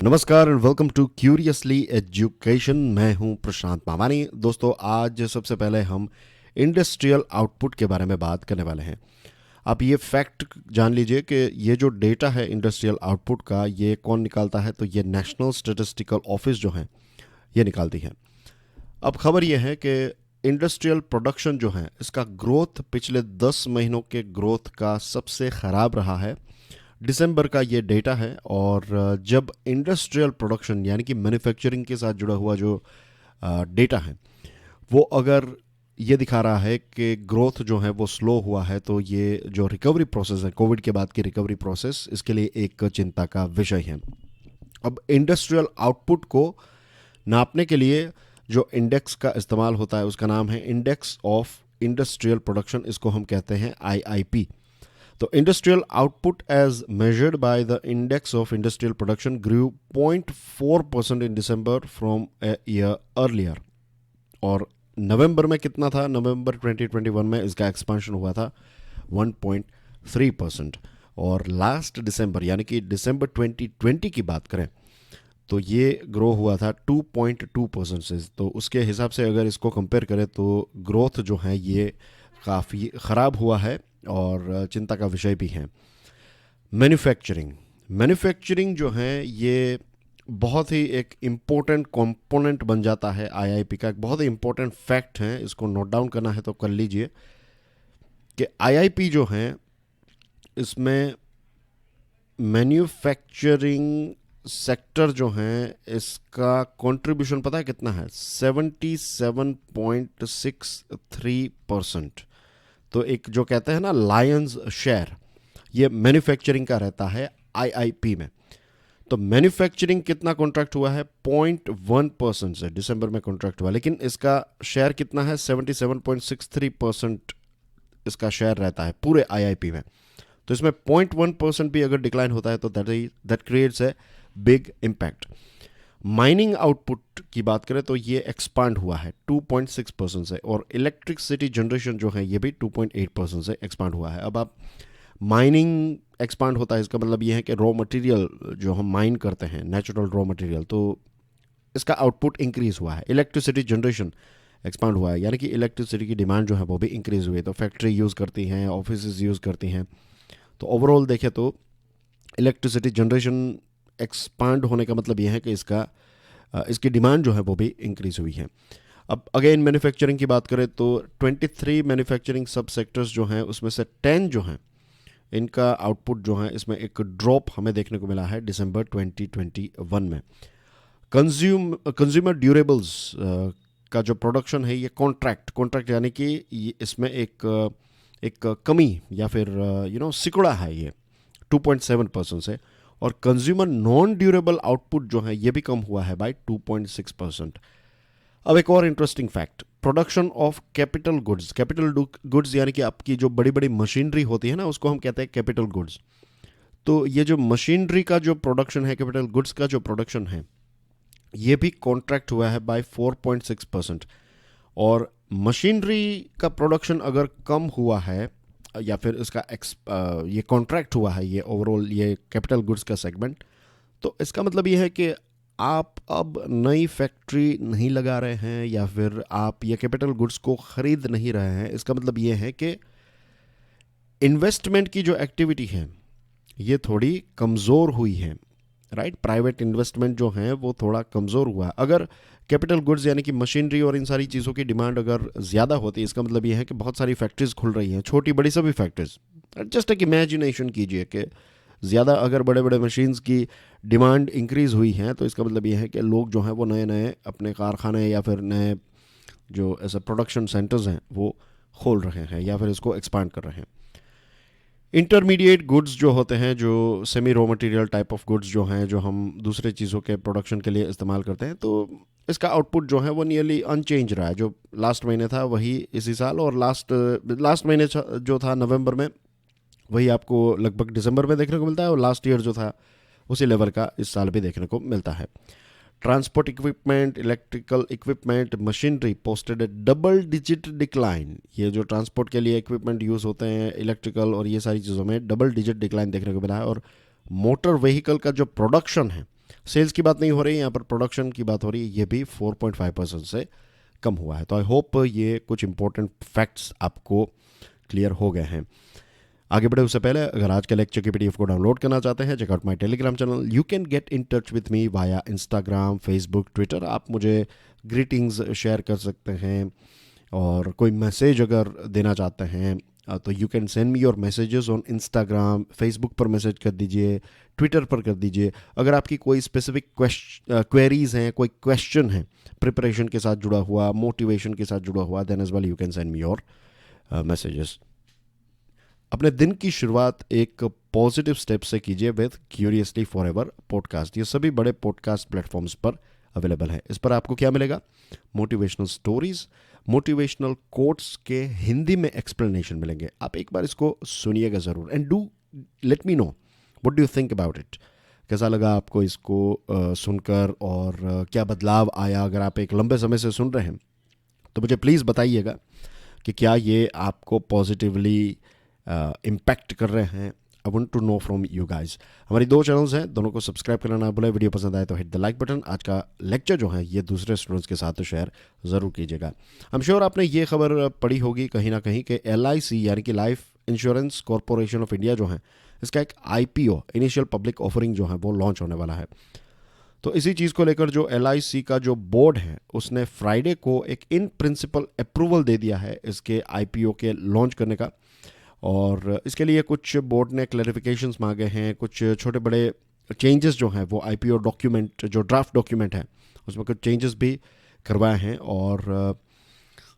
नमस्कार and welcome to curiously education. मैं हूं प्रशांत मामानी। दोस्तों, आज सबसे पहले हम इंडस्ट्रियल आउटपुट के बारे में बात करने वाले हैं। आप ये फैक्ट जान लीजिए कि ये जो डेटा है इंडस्ट्रियल आउटपुट का, ये कौन निकालता है? तो ये नेशनल स्टैटिस्टिकल ऑफिस जो है ये निकालती है। अब खबर ये है कि इंडस्ट्रियल प्रोडक्शन जो है इसका ग्रोथ पिछले 10 महीनों के ग्रोथ का सबसे ख़राब रहा है। दिसंबर का ये डेटा है, और जब इंडस्ट्रियल प्रोडक्शन यानी कि मैन्युफैक्चरिंग के साथ जुड़ा हुआ जो डेटा है वो अगर ये दिखा रहा है कि ग्रोथ जो है वो स्लो हुआ है, तो ये जो रिकवरी प्रोसेस है, कोविड के बाद की रिकवरी प्रोसेस, इसके लिए एक चिंता का विषय है। अब इंडस्ट्रियल आउटपुट को नापने के लिए जो इंडेक्स का इस्तेमाल होता है उसका नाम है इंडेक्स ऑफ इंडस्ट्रियल प्रोडक्शन। इसको हम कहते हैं आईआईपी। तो industrial output as measured by the index of industrial production grew 0.4% in December from a year earlier. और नवंबर में कितना था? नवंबर 2021 में इसका एक्सपेंशन हुआ था 1.3%। और लास्ट दिसंबर यानी कि दिसंबर 2020 की बात करें तो ये ग्रो हुआ था 2.2% से। तो उसके हिसाब से अगर इसको कंपेयर करें तो ग्रोथ जो है ये काफ़ी ख़राब हुआ है और चिंता का विषय भी है। मैन्युफैक्चरिंग जो है ये बहुत ही एक इम्पोर्टेंट कंपोनेंट बन जाता है आईआईपी का। एक बहुत ही इम्पोर्टेंट फैक्ट है, इसको नोट डाउन करना है तो कर लीजिए कि आईआईपी जो है इसमें मैन्युफैक्चरिंग सेक्टर जो है इसका कंट्रीब्यूशन पता है कितना है? 77.63%। तो एक जो कहते हैं ना लायंस शेयर, ये मैन्युफैक्चरिंग का रहता है आईआईपी में। तो मैन्युफैक्चरिंग कितना कॉन्ट्रैक्ट हुआ है? 0.1% से दिसंबर में कॉन्ट्रैक्ट हुआ, लेकिन इसका शेयर कितना है? 77.63% इसका शेयर रहता है पूरे आईआईपी में। तो इसमें 0.1% भी अगर डिक्लाइन होता है तो that creates a big impact. Mining output की बात करें तो ये एक्सपांड हुआ है 2.6% से, और इलेक्ट्रिसिटी जनरेशन जो है ये भी 2.8% से एक्सपांड हुआ है। अब आप माइनिंग एक्सपांड होता है, इसका मतलब ये है कि रॉ मटेरियल जो हम माइन करते हैं, नेचुरल रॉ मटेरियल, तो इसका आउटपुट इंक्रीज हुआ है। इलेक्ट्रिसिटी जनरेशन एक्सपांड हुआ है, यानी कि इलेक्ट्रिसिटी की डिमांड जो है वो भी इंक्रीज हुई है। तो फैक्ट्री यूज़ करती हैं, ऑफिस यूज़ करती हैं, तो ओवरऑल देखें तो इलेक्ट्रिसिटी जनरेशन एक्सपांड होने का मतलब यह है कि इसकी डिमांड जो है वो भी इंक्रीज हुई है। अब अगेन मैन्युफैक्चरिंग की बात करें तो 23 मैन्युफैक्चरिंग सब सेक्टर्स जो हैं उसमें से 10 जो हैं इनका आउटपुट जो है इसमें एक ड्रॉप हमें देखने को मिला है दिसंबर 2021 में। कंज्यूमर ड्यूरेबल्स का जो प्रोडक्शन है ये कॉन्ट्रैक्ट यानी कि इसमें एक कमी या फिर सिकुड़ा है ये 2.7% से। और कंज्यूमर नॉन ड्यूरेबल आउटपुट जो है ये भी कम हुआ है बाय 2.6%। अब एक और interesting fact, production of capital goods यानी कि आपकी जो बड़ी बड़ी मशीनरी होती है ना उसको हम कहते हैं कैपिटल गुड्स। तो ये जो मशीनरी का जो प्रोडक्शन है, कैपिटल गुड्स का जो प्रोडक्शन है, ये भी कॉन्ट्रैक्ट हुआ है बाय 4.6%। और मशीनरी का प्रोडक्शन अगर कम हुआ है या फिर इसका ये कॉन्ट्रैक्ट हुआ है, ये ओवरऑल ये कैपिटल गुड्स का सेगमेंट, तो इसका मतलब ये है कि आप अब नई फैक्ट्री नहीं लगा रहे हैं या फिर आप ये कैपिटल गुड्स को ख़रीद नहीं रहे हैं। इसका मतलब ये है कि इन्वेस्टमेंट की जो एक्टिविटी है ये थोड़ी कमज़ोर हुई है, राइट? प्राइवेट इन्वेस्टमेंट जो है वो थोड़ा कमज़ोर हुआ है। अगर कैपिटल गुड्स यानी कि मशीनरी और इन सारी चीज़ों की डिमांड अगर ज़्यादा होती है, इसका मतलब ये है कि बहुत सारी फैक्ट्रीज खुल रही हैं, छोटी बड़ी सभी फैक्ट्रीज। जस्ट एक इमेजिनेशन कीजिए कि ज़्यादा अगर बड़े बड़े मशीन्स की डिमांड इंक्रीज़ हुई है तो इसका मतलब ये है कि लोग जो हैं वो नए नए अपने कारखाने या फिर नए जो ऐसे प्रोडक्शन सेंटर्स हैं वो खोल रहे हैं या फिर इसको एक्सपांड कर रहे हैं। इंटरमीडिएट गुड्स जो होते हैं, जो semi raw material type of goods जो हैं, जो हम दूसरे चीज़ों के प्रोडक्शन के लिए इस्तेमाल करते हैं, तो इसका आउटपुट जो है वो नियरली अनचेंज रहा है। जो लास्ट महीने था वही इसी साल, और लास्ट महीने जो था नवंबर में वही आपको लगभग दिसंबर में देखने को मिलता है, और लास्ट ईयर जो था उसी लेवल का इस साल भी देखने को मिलता है। Transport equipment, electrical equipment, machinery posted A double digit decline. ये जो ट्रांसपोर्ट के लिए इक्विपमेंट यूज़ होते हैं, इलेक्ट्रिकल और ये सारी चीज़ों में डबल डिजिट डिक्लाइन देखने को मिला है। और मोटर व्हीकल का जो प्रोडक्शन है सेल्स की बात नहीं हो रही, यहाँ पर प्रोडक्शन की बात हो रही है, ये भी 4.5% से कम हुआ है। तो आई होप ये कुछ इंपॉर्टेंट फैक्ट्स आपको क्लियर हो गए हैं। आगे बढ़े उससे पहले अगर आज के लेक्चर की पीडीएफ को डाउनलोड करना चाहते हैं, check out my Telegram channel. You can get in touch with me via Instagram, Facebook, Twitter. आप मुझे ग्रीटिंग्स शेयर कर सकते हैं और कोई मैसेज अगर देना चाहते हैं तो you can send me your messages on Instagram, Facebook पर मैसेज कर दीजिए, ट्विटर पर कर दीजिए। अगर आपकी कोई स्पेसिफिक क्वेरीज हैं, कोई क्वेश्चन है प्रिपरेशन के साथ जुड़ा हुआ, मोटिवेशन के साथ जुड़ा हुआ, then as well you can send me your messages. अपने दिन की शुरुआत एक पॉजिटिव स्टेप से कीजिए विद क्यूरियसली फॉरएवर पॉडकास्ट। ये सभी बड़े पॉडकास्ट प्लेटफॉर्म्स पर अवेलेबल है। इस पर आपको क्या मिलेगा? मोटिवेशनल स्टोरीज, मोटिवेशनल कोट्स के हिंदी में एक्सप्लेनेशन मिलेंगे। आप एक बार इसको सुनिएगा ज़रूर and do let me know what do you think about it. कैसा लगा आपको इसको सुनकर और क्या बदलाव आया? अगर आप एक लंबे समय से सुन रहे हैं तो मुझे प्लीज़ बताइएगा कि क्या ये आपको पॉजिटिवली इम्पैक्ट कर रहे हैं। I want to know from you guys. हमारी 2 चैनल्स हैं, दोनों को सब्सक्राइब करना ना भूलें। वीडियो पसंद आए तो हिट द लाइक बटन। आज का लेक्चर जो है ये दूसरे स्टूडेंट्स के साथ शेयर ज़रूर कीजिएगा। आई एम श्योर आपने ये खबर पढ़ी होगी कहीं ना कहीं कि LIC यानी कि life insurance corporation of India जो है, इसका एक IPO इनिशियल पब्लिक ऑफरिंग जो है वो लॉन्च होने वाला है। तो इसी चीज़ को लेकर जो LIC का जो बोर्ड है उसने फ्राइडे को एक इन प्रिंसिपल अप्रूवल दे दिया है इसके IPO के लॉन्च करने का। और इसके लिए कुछ बोर्ड ने क्लैरिफिकेशंस मांगे हैं, कुछ छोटे बड़े चेंजेस जो हैं वो IPO डॉक्यूमेंट, जो ड्राफ्ट डॉक्यूमेंट है उसमें कुछ चेंजेस भी करवाए हैं। और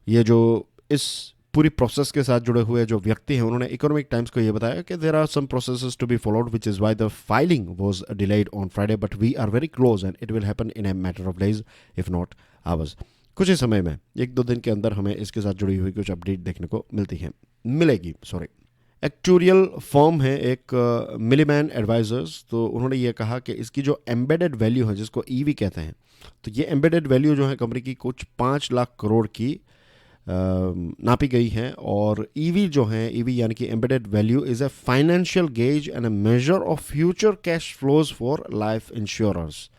ये जो इस पूरी प्रोसेस के साथ जुड़े हुए जो व्यक्ति हैं उन्होंने इकोनॉमिक टाइम्स को ये बताया कि there are some processes to be followed which is why the filing was delayed on Friday, but we are very close and it will happen in a matter of days if not hours. कुछ ही समय में, 1-2 दिन के अंदर हमें इसके साथ जुड़ी हुई कुछ अपडेट देखने को मिलेगी। एक्चुरियल फर्म है एक मिलीमैन एडवाइजर्स, तो उन्होंने ये कहा कि इसकी जो एम्बेडेड वैल्यू है जिसको EV कहते हैं, तो ये एम्बेडेड वैल्यू जो है कंपनी की कुछ 5 लाख करोड़ की नापी गई है। और EV जो है, EV यानी कि embedded value is a financial gauge and A measure of future cash flows for life insurers,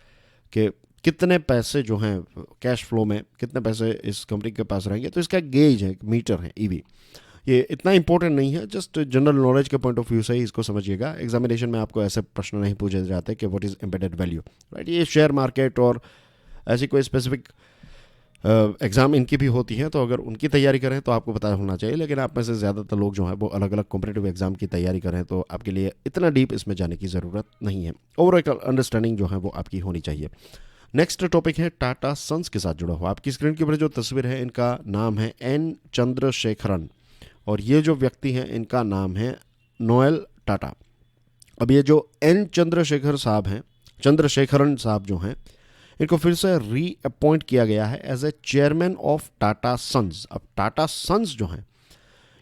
के कितने पैसे जो हैं कैश फ्लो में, कितने पैसे इस कंपनी के पास रहेंगे, तो इसका गेज है, एक मीटर है EV। ये इतना इंपॉर्टेंट नहीं है, जस्ट जनरल नॉलेज के पॉइंट ऑफ व्यू से ही इसको समझिएगा। एग्जामिनेशन में आपको ऐसे प्रश्न नहीं पूछे जाते कि what is embedded value, right. ये शेयर मार्केट और ऐसी कोई स्पेसिफिक एग्ज़ाम इनकी भी होती हैं, तो अगर उनकी तैयारी करें तो आपको पता होना चाहिए। लेकिन आप में से ज़्यादातर लोग जो हैं वो अलग अलग कॉम्पिटिटिव एग्ज़ाम की तैयारी करें, तो आपके लिए इतना डीप इसमें जाने की ज़रूरत नहीं है। ओवरऑल अंडरस्टैंडिंग जो है वो आपकी होनी चाहिए। नेक्स्ट टॉपिक है टाटा सन्स के साथ जुड़ा हुआ। आपकी स्क्रीन के ऊपर जो तस्वीर है, इनका नाम है N चंद्रशेखरन, और ये जो व्यक्ति हैं इनका नाम है नोएल टाटा। अब ये जो N चंद्रशेखरन साहब जो हैं, इनको फिर से रीअपॉइंट किया गया है as a chairman of Tata Sons. अब टाटा सन्स जो हैं,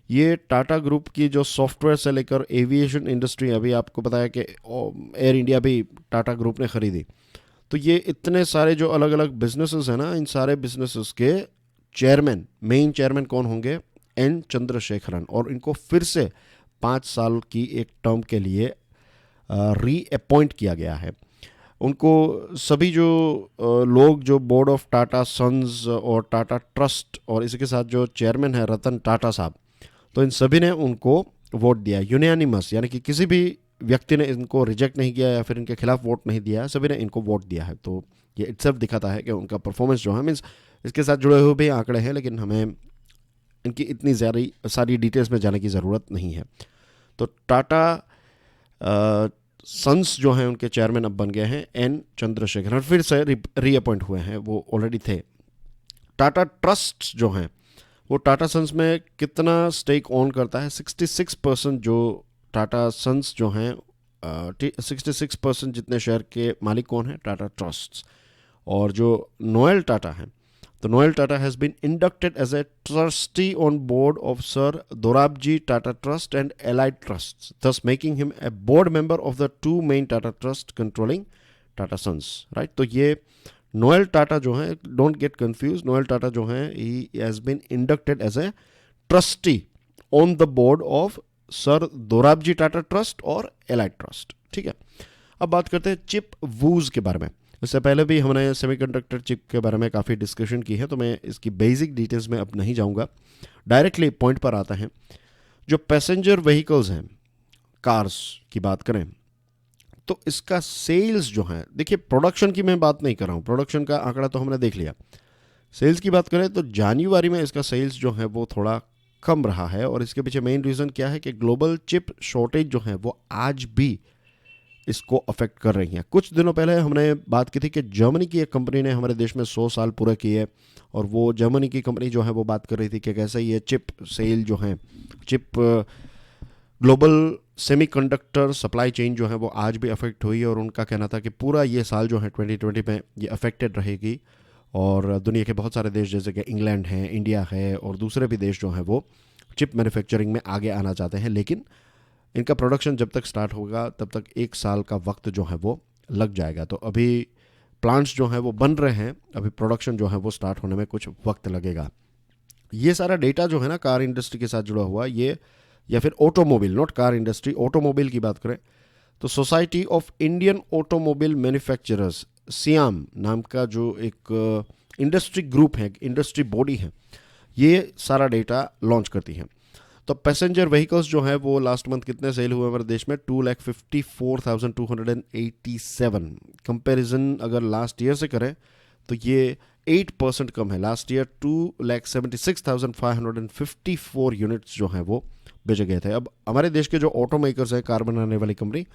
ये टाटा ग्रुप की जो सॉफ्टवेयर से लेकर एविएशन इंडस्ट्री, अभी आपको पता है कि एयर इंडिया भी टाटा ग्रुप ने ख़रीदी, तो ये इतने सारे जो अलग अलग बिजनेसेस हैं ना, इन सारे बिजनेसेस के चेयरमैन, मेन चेयरमैन कौन होंगे? N चंद्रशेखरन। और इनको फिर से 5 साल की एक टर्म के लिए रीअपॉइंट किया गया है। उनको सभी जो लोग जो बोर्ड ऑफ टाटा सन्स और टाटा ट्रस्ट और इसके साथ जो चेयरमैन है रतन टाटा साहब, तो इन सभी ने उनको वोट दिया, यूनानिमस, यानी कि किसी भी व्यक्ति ने इनको रिजेक्ट नहीं किया या फिर इनके खिलाफ वोट नहीं दिया है, सभी ने इनको वोट दिया है। तो ये इट्सल्फ दिखाता है कि उनका परफॉर्मेंस जो है, मीन्स इसके साथ जुड़े हुए भी आंकड़े हैं, लेकिन हमें इनकी इतनी सारी डिटेल्स में जाने की ज़रूरत नहीं है। तो टाटा सन्स जो हैं उनके चेयरमैन अब बन गए हैं N चंद्रशेखरन, फिर से रीअपॉइंट हुए हैं, वो ऑलरेडी थे। टाटा ट्रस्ट जो हैं वो टाटा सन्स में कितना स्टेक ऑन करता है? 66% जो टाटा सन्स जो हैं 66% जितने शेयर के मालिक कौन हैं? टाटा ट्रस्ट। और जो नोएल टाटा हैं, तो Noel Tata has been inducted as a trustee on board of sir Dorabji Tata trust and allied trust, thus making him a board member of the 2 main Tata Trust controlling Tata Sons, right. तो ये नोएल टाटा जो हैं, don't get confuse, Noel Tata जो हैं he has been inducted as a trustee on the board of sir Dorabji Tata trust और allied trust, ठीक है। अब बात करते हैं चिप वूज के बारे में। इससे पहले भी हमने सेमीकंडक्टर चिप के बारे में काफ़ी डिस्कशन की है, तो मैं इसकी बेसिक डिटेल्स में अब नहीं जाऊंगा, डायरेक्टली पॉइंट पर आता है। जो पैसेंजर व्हीकल्स हैं, कार्स की बात करें तो इसका सेल्स जो है, देखिए प्रोडक्शन की मैं बात नहीं कर रहा हूँ, प्रोडक्शन का आंकड़ा तो हमने देख लिया। सेल्स की बात करें तो जनवरी में इसका सेल्स जो है वो थोड़ा कम रहा है, और इसके पीछे मेन रीज़न क्या है कि ग्लोबल चिप शॉर्टेज जो है वो आज भी इसको अफेक्ट कर रही हैं। कुछ दिनों पहले हमने बात की थी कि जर्मनी की एक कंपनी ने हमारे देश में 100 साल पूरा किए, और वो जर्मनी की कंपनी जो है वो बात कर रही थी कि कैसे ये चिप सेल जो है, chip global semiconductor supply chain जो है वो आज भी अफेक्ट हुई है, और उनका कहना था कि पूरा ये साल जो है 2020 में ये अफेक्टेड रहेगी। और दुनिया के बहुत सारे देश जैसे कि इंग्लैंड है, इंडिया है, और दूसरे भी देश जो हैं वो चिप मैन्युफैक्चरिंग में आगे आना चाहते हैं, लेकिन इनका प्रोडक्शन जब तक स्टार्ट होगा तब तक 1 साल का वक्त जो है वो लग जाएगा। तो अभी प्लांट्स जो हैं वो बन रहे हैं, अभी प्रोडक्शन जो है वो स्टार्ट होने में कुछ वक्त लगेगा। ये सारा डेटा जो है ना कार इंडस्ट्री के साथ जुड़ा हुआ, ये या फिर automobile, not car industry, automobile की बात करें तो society of Indian automobile manufacturers, SIAM नाम का जो एक इंडस्ट्री ग्रुप है, इंडस्ट्री बॉडी है, ये सारा डेटा लॉन्च करती है। तो पैसेंजर व्हीकल्स जो है वो लास्ट मंथ कितने सेल हुए हमारे देश में, 2,54,287। कंपैरिजन अगर लास्ट ईयर से करें तो ये 8% कम है। लास्ट ईयर 2,76,554 यूनिट्स जो हैं वो बेचे गए थे। अब हमारे देश के जो ऑटो मेकर्स हैं, कार बनाने वाली कंपनी,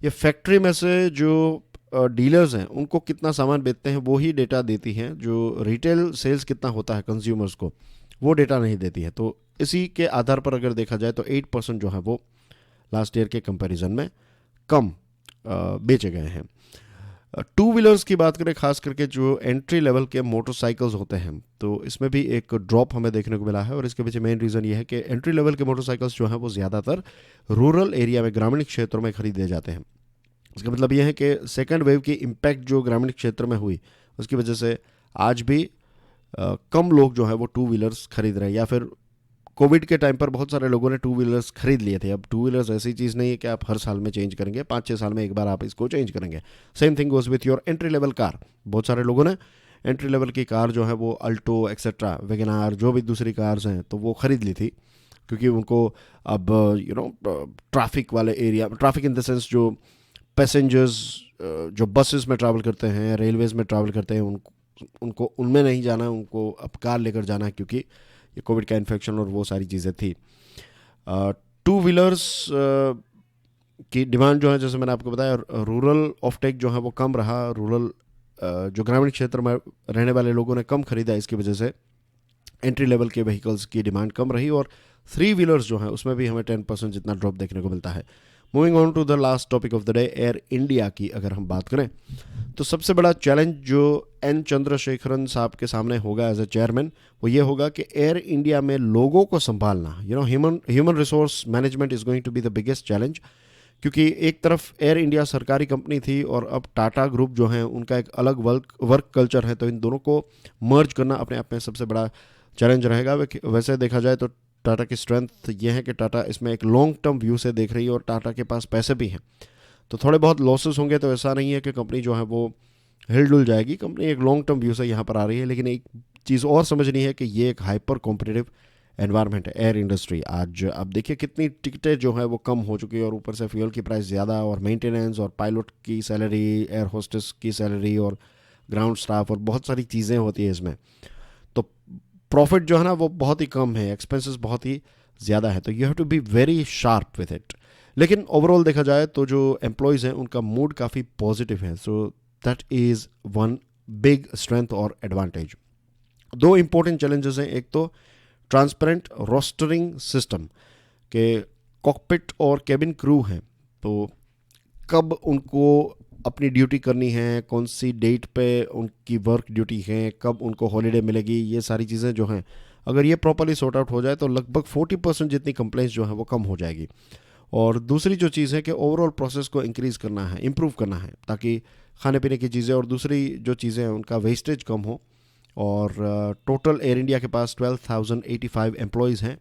ये फैक्ट्री में से जो डीलर्स हैं उनको कितना सामान बेचते हैं वो ही डेटा देती हैं। जो रिटेल सेल्स कितना होता है कंज्यूमर्स को, वो डेटा नहीं देती है। तो इसी के आधार पर अगर देखा जाए तो 8% जो है वो लास्ट ईयर के कंपैरिजन में कम बेचे गए हैं। टू व्हीलर्स की बात करें, खास करके जो एंट्री लेवल के मोटरसाइकिल्स होते हैं, तो इसमें भी एक ड्रॉप हमें देखने को मिला है, और इसके पीछे मेन रीज़न ये है कि एंट्री लेवल के मोटरसाइकिल्स जो हैं वो ज़्यादातर रूरल एरिया में, ग्रामीण क्षेत्रों में खरीदे जाते हैं। इसका मतलब ये है कि सेकेंड वेव की इम्पैक्ट जो ग्रामीण क्षेत्र में हुई, उसकी वजह से आज भी कम लोग जो है वो टू व्हीलर्स खरीद रहे हैं, या फिर कोविड के टाइम पर बहुत सारे लोगों ने टू व्हीलर्स खरीद लिए थे। अब टू व्हीलर्स ऐसी चीज़ नहीं है कि आप हर साल में चेंज करेंगे, 5-6 साल में एक बार आप इसको चेंज करेंगे। Same thing goes with your entry level car. बहुत सारे लोगों ने एंट्री लेवल की कार जो है वो अल्टो एक्सेट्रा, वैगनार, जो भी दूसरी कार्स हैं, तो वो ख़रीद ली थी, क्योंकि उनको अब ट्रैफिक वाले area, traffic in the sense जो पैसेंजर्स जो बसेस में ट्रैवल करते हैं, रेलवेज़ में ट्रैवल करते हैं, उनको उनमें नहीं जाना, उनको अब कार लेकर जाना है, क्योंकि ये कोविड का इन्फेक्शन और वो सारी चीज़ें थी। टू व्हीलर्स की डिमांड जो है, जैसे मैंने आपको बताया, रूरल ऑफटेक जो है वो कम रहा। रूरल जो ग्रामीण क्षेत्र में रहने वाले लोगों ने कम खरीदा, इसकी वजह से एंट्री लेवल के व्हीकल्स की डिमांड कम रही, और थ्री व्हीलर्स जो हैं उसमें भी हमें 10% जितना ड्रॉप देखने को मिलता है। Moving on to the last topic of the day, Air India की अगर हम बात करें तो सबसे बड़ा चैलेंज जो एन चंद्रशेखरन साहब के सामने होगा एज ए चेयरमैन, वो ये होगा कि एयर इंडिया में लोगों को संभालना, human resource management is going to be the biggest challenge. क्योंकि एक तरफ एयर इंडिया सरकारी कंपनी थी, और अब टाटा ग्रुप जो है उनका एक अलग वर्क कल्चर है, तो इन दोनों को मर्ज करना अपने आप में सबसे बड़ा चैलेंज रहेगा। वैसे देखा जाए तो टाटा की स्ट्रेंथ ये है कि टाटा इसमें एक लॉन्ग टर्म व्यू से देख रही है, और टाटा के पास पैसे भी हैं, तो थोड़े बहुत लॉसेस होंगे तो ऐसा नहीं है कि कंपनी जो है वो हिलडुल जाएगी। कंपनी एक लॉन्ग टर्म व्यू से यहाँ पर आ रही है। लेकिन एक चीज़ और समझनी है कि ये एक हाइपर कॉम्पिटिटिव एनवायरनमेंट है एयर इंडस्ट्री। आज अब देखिए कितनी टिकटें जो है वो कम हो चुकी है, और ऊपर से फ्यूल की प्राइस ज़्यादा, और मेंटेनेंस, और पायलट की सैलरी, एयर होस्टेस की सैलरी, और ग्राउंड स्टाफ, और बहुत सारी चीज़ें होती है इसमें। तो प्रॉफिट जो है ना वो बहुत ही कम है, एक्सपेंसेस बहुत ही ज़्यादा है, तो you have to be very sharp with it. लेकिन ओवरऑल देखा जाए तो जो एम्प्लॉयज़ हैं उनका मूड काफ़ी पॉजिटिव है, so that is one big strength और एडवांटेज। दो इंपॉर्टेंट चैलेंजेस हैं, एक तो ट्रांसपेरेंट रोस्टरिंग सिस्टम के कॉकपिट और केबिन क्रू हैं, तो कब उनको अपनी ड्यूटी करनी है, कौन सी डेट पे उनकी वर्क ड्यूटी है, कब उनको हॉलीडे मिलेगी, ये सारी चीज़ें जो हैं अगर ये प्रॉपर्ली सॉर्ट आउट हो जाए तो लगभग 40% जितनी कंप्लेंट्स जो हैं वो कम हो जाएगी। और दूसरी जो चीज़ है कि ओवरऑल प्रोसेस को इंक्रीज़ करना है, इम्प्रूव करना है, ताकि खाने पीने की चीज़ें और दूसरी जो चीज़ें हैं उनका वेस्टेज कम हो। और टोटल एयर इंडिया के पास 12,085 एम्प्लॉयज़ हैं,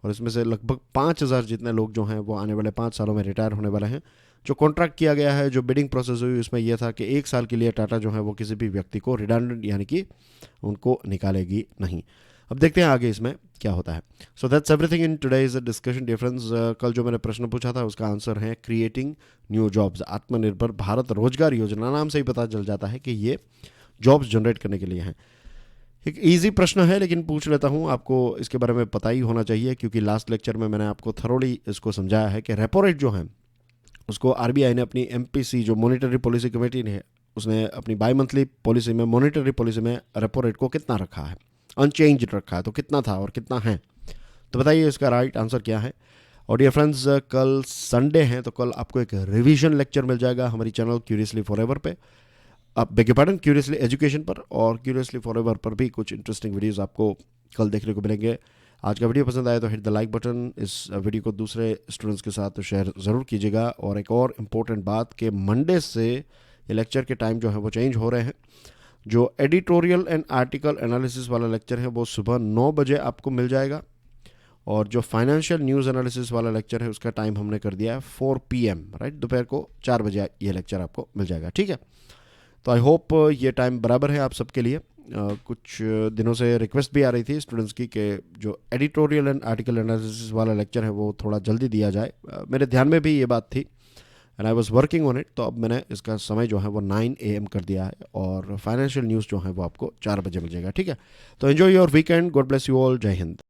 और इसमें से लगभग 5,000 जितने लोग जो हैं वो आने वाले 5 सालों में रिटायर होने वाले हैं, जो कॉन्ट्रैक्ट किया गया है, जो बिडिंग प्रोसेस हुई, उसमें यह था कि 1 साल के लिए टाटा जो है वो किसी भी व्यक्ति को रिडंडेंट यानी कि उनको निकालेगी नहीं। अब देखते हैं आगे इसमें क्या होता है। So that's everything in today's discussion difference. कल जो मैंने प्रश्न पूछा था उसका आंसर है क्रिएटिंग न्यू जॉब्स। आत्मनिर्भर भारत रोजगार योजना, नाम से ही पता चल जाता है कि ये जॉब्स जनरेट करने के लिए हैं। एक इजी प्रश्न है लेकिन पूछ लेता हूँ, आपको इसके बारे में पता ही होना चाहिए क्योंकि लास्ट लेक्चर में मैंने आपको थरोली इसको समझाया है कि रेपो रेट जो है उसको आरबीआई ने अपनी एमपीसी जो मॉनिटरी पॉलिसी कमेटी ने उसने अपनी बाई मंथली पॉलिसी में, मॉनिटरी पॉलिसी में रेपो रेट को कितना रखा है, अनचेंज रखा है, तो कितना था और कितना है, तो बताइए इसका राइट आंसर क्या है। और डियर फ्रेंड्स, कल संडे है तो कल आपको एक रिवीजन लेक्चर मिल जाएगा हमारी चैनल क्यूरियसली फॉरएवर पे, आप बेग पार्डन क्यूरियसली एजुकेशन पर, और क्यूरियसली फॉरएवर पर भी कुछ इंटरेस्टिंग वीडियोस आपको कल देखने को मिलेंगे। आज का वीडियो पसंद आया तो हिट द लाइक बटन, इस वीडियो को दूसरे स्टूडेंट्स के साथ शेयर ज़रूर कीजिएगा। और एक और इम्पोर्टेंट बात कि मंडे से ये लेक्चर के टाइम जो है वो चेंज हो रहे हैं। जो एडिटोरियल एंड आर्टिकल एनालिसिस वाला लेक्चर है वो सुबह 9 बजे आपको मिल जाएगा, और जो फाइनेंशियल न्यूज़ एनालिसिस वाला लेक्चर है उसका टाइम हमने कर दिया है 4 PM, राइट, दोपहर को 4 बजे ये लेक्चर आपको मिल जाएगा, ठीक है। तो आई होप ये टाइम बराबर है आप सबके लिए। कुछ दिनों से रिक्वेस्ट भी आ रही थी स्टूडेंट्स की कि जो एडिटोरियल एंड आर्टिकल एनालिसिस वाला लेक्चर है वो थोड़ा जल्दी दिया जाए। मेरे ध्यान में भी ये बात थी and I was working on it, तो अब मैंने इसका समय जो है वो 9 AM कर दिया है, और फाइनेंशियल न्यूज़ जो है वो आपको 4 बजे मिल जाएगा, ठीक है। तो enjoy your weekend, God bless you all, जय हिंद।